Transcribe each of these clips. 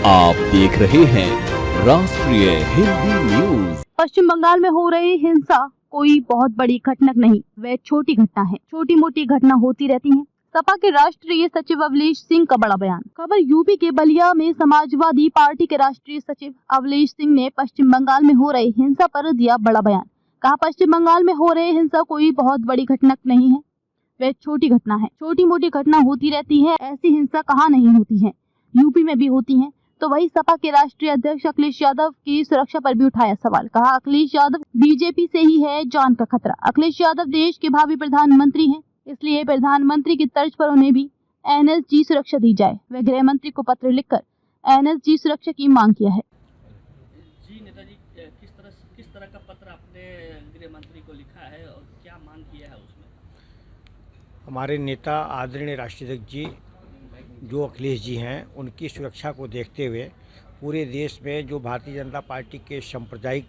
आप देख रहे हैं राष्ट्रीय हिंदी न्यूज। पश्चिम बंगाल में हो रही हिंसा कोई बहुत बड़ी घटना नहीं, वह छोटी घटना है। छोटी मोटी घटना होती रहती हैं। सपा के राष्ट्रीय सचिव अवलेश सिंह का बड़ा बयान। खबर यूपी के बलिया में समाजवादी पार्टी के राष्ट्रीय सचिव अवलेश सिंह ने पश्चिम बंगाल में हो रही हिंसा पर दिया बड़ा बयान। कहा, पश्चिम बंगाल में हो रही हिंसा कोई बहुत बड़ी घटना नहीं है, वह छोटी घटना है। छोटी मोटी घटना होती रहती है, ऐसी हिंसा कहाँ नहीं होती है, यूपी में भी होती है। तो वही सपा के राष्ट्रीय अध्यक्ष अखिलेश यादव की सुरक्षा पर भी उठाया सवाल। कहा, अखिलेश यादव बीजेपी से ही है जान का खतरा। अखिलेश यादव देश के भावी प्रधानमंत्री हैं, इसलिए प्रधानमंत्री की तर्ज पर उन्हें भी एनएसजी सुरक्षा दी जाए। वह गृह मंत्री को पत्र लिखकर एनएसजी सुरक्षा की मांग किया है। जी नेताजी, किस तरह का पत्र आपने गृह मंत्री को लिखा है और क्या मांग किया है उसमें? हमारे नेता आदरणीय राष्ट्रीय अध्यक्ष जी जो अखिलेश जी हैं, उनकी सुरक्षा को देखते हुए पूरे देश में जो भारतीय जनता पार्टी के सांप्रदायिक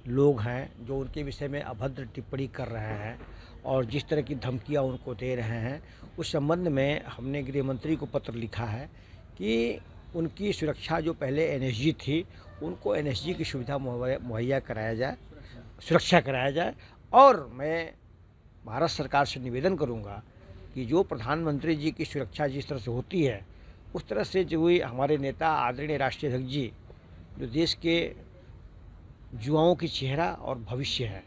लोग हैं, जो उनके विषय में अभद्र टिप्पणी कर रहे हैं और जिस तरह की धमकियां उनको दे रहे हैं, उस संबंध में हमने गृह मंत्री को पत्र लिखा है कि उनकी सुरक्षा जो पहले एनएसजी थी, उनको एनएसजी की सुविधा मुहैया कराया जाए, सुरक्षा कराया जाए। और मैं भारत सरकार से निवेदन करूंगा कि जो प्रधानमंत्री जी की सुरक्षा जिस तरह से होती है, उस तरह से जो हमारे नेता आदरणीय राष्ट्रीय अध्यक्ष जी जो देश के युवाओं की चेहरा और भविष्य है,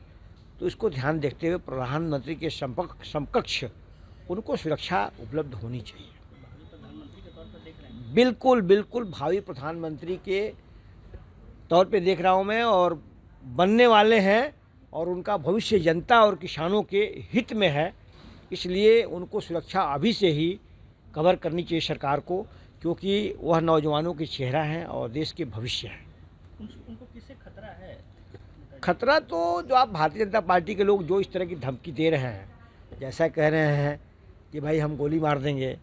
तो इसको ध्यान देखते हुए प्रधानमंत्री के समकक्ष उनको सुरक्षा उपलब्ध होनी चाहिए। प्रधानमंत्री के तौर पर देख रहे हैं? बिल्कुल बिल्कुल भावी प्रधानमंत्री के तौर पे देख रहा हूँ मैं, और बनने वाले हैं, और उनका भविष्य जनता और किसानों के हित में है। इसलिए उनको सुरक्षा अभी से ही कवर करनी चाहिए सरकार को, क्योंकि वह नौजवानों की चेहरा हैं और देश के भविष्य हैं। उनको किससे खतरा है? खतरा तो जो आप भारतीय जनता पार्टी के लोग जो इस तरह की धमकी दे रहे हैं, जैसा कह रहे हैं कि भाई हम गोली मार देंगे,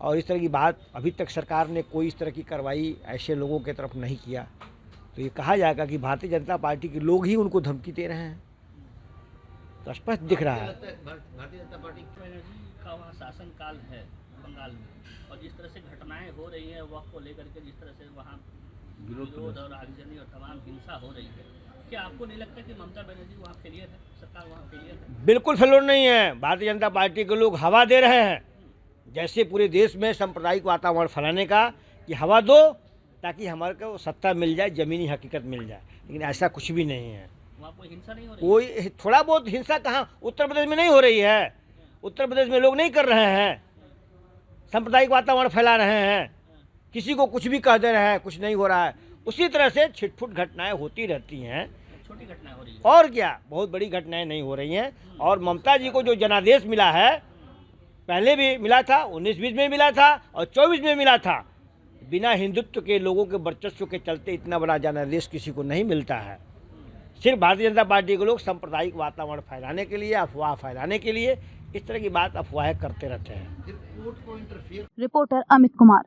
और इस तरह की बात अभी तक सरकार ने कोई इस तरह की कार्रवाई ऐसे लोगों की तरफ नहीं किया, तो ये कहा जाएगा कि भारतीय जनता पार्टी के लोग ही उनको धमकी दे रहे हैं। तो स्पष्ट दिख रहा है। भारतीय जनता पार्टी का वहाँ शासन काल है बंगाल में, और जिस तरह से घटनाएं हो रही हैं वक्त को लेकर के, जिस तरह से वहाँ विरोध और आगजनी और तमाम हिंसा हो रही है, क्या आपको नहीं लगता कि ममता बनर्जी वहाँ फेलियर है, सरकार वहाँ फेलियर है? बिल्कुल फेलियर नहीं है। भारतीय जनता पार्टी के लोग हवा दे रहे हैं, जैसे पूरे देश में सांप्रदायिक वातावरण फैलाने का, कि हवा दो ताकि हमारे को सत्ता मिल जाए, ज़मीनी हकीकत मिल जाए, लेकिन ऐसा कुछ भी नहीं है। वहाँ कोई हिंसा नहीं हो रही? कोई थोड़ा बहुत हिंसा कहाँ उत्तर प्रदेश में नहीं हो रही है। उत्तर प्रदेश में लोग नहीं कर रहे हैं, सांप्रदायिक वातावरण फैला रहे हैं, किसी को कुछ भी कह दे रहे हैं, कुछ नहीं हो रहा है। उसी तरह से छिटफुट घटनाएं होती रहती हैं, छोटी घटनाएं हो रही है, और क्या, बहुत बड़ी घटनाएं नहीं हो रही हैं। और ममता जी को जो जनादेश मिला है, पहले भी मिला था, 19-20 में मिला था और 24 में मिला था। बिना हिंदुत्व के लोगों के वर्चस्व के चलते इतना बड़ा जनादेश किसी को नहीं मिलता है। सिर्फ भारतीय जनता पार्टी के लोग सांप्रदायिक वातावरण फैलाने के लिए, अफवाह फैलाने के लिए इस तरह की बात अफवाहें करते रहते हैं। रिपोर्टर अमित कुमार।